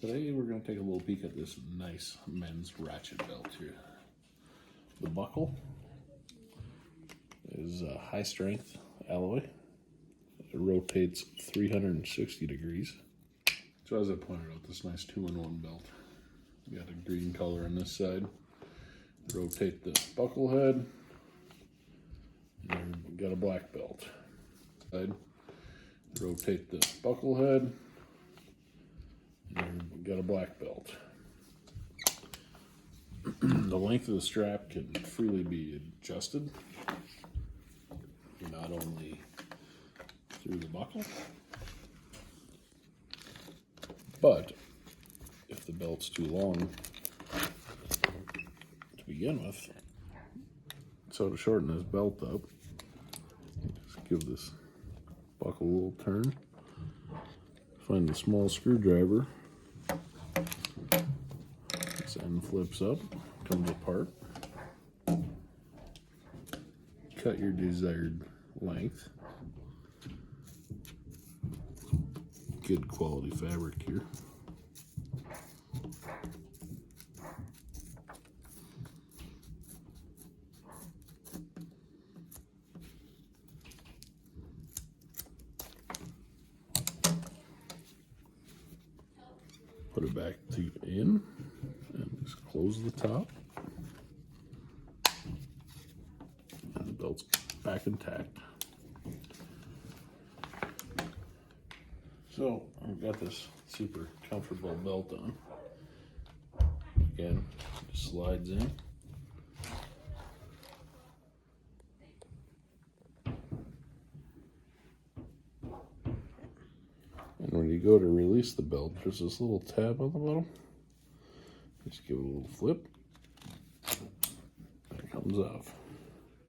Today we're going to take a little peek at this nice men's ratchet belt here. The buckle is high strength alloy. It rotates 360 degrees. So as I pointed out, this nice 2-in-1 belt. You got a green color on this side. Rotate the buckle head. And you got a black belt. Rotate the buckle head. And you got a black belt. The length of the strap can freely be adjusted, not only through the buckle, but if the belt's too long to begin with, so to shorten this belt up, just give this buckle a little turn, find the small screwdriver. This end flips up, comes apart. Cut your desired length. Good quality fabric here. Put it back in and just close the top. And the belt's back intact. So I've got this super comfortable belt on. Again, it just slides in. And when you go to release the belt, there's this little tab on the bottom. Just give it a little flip. And it comes off.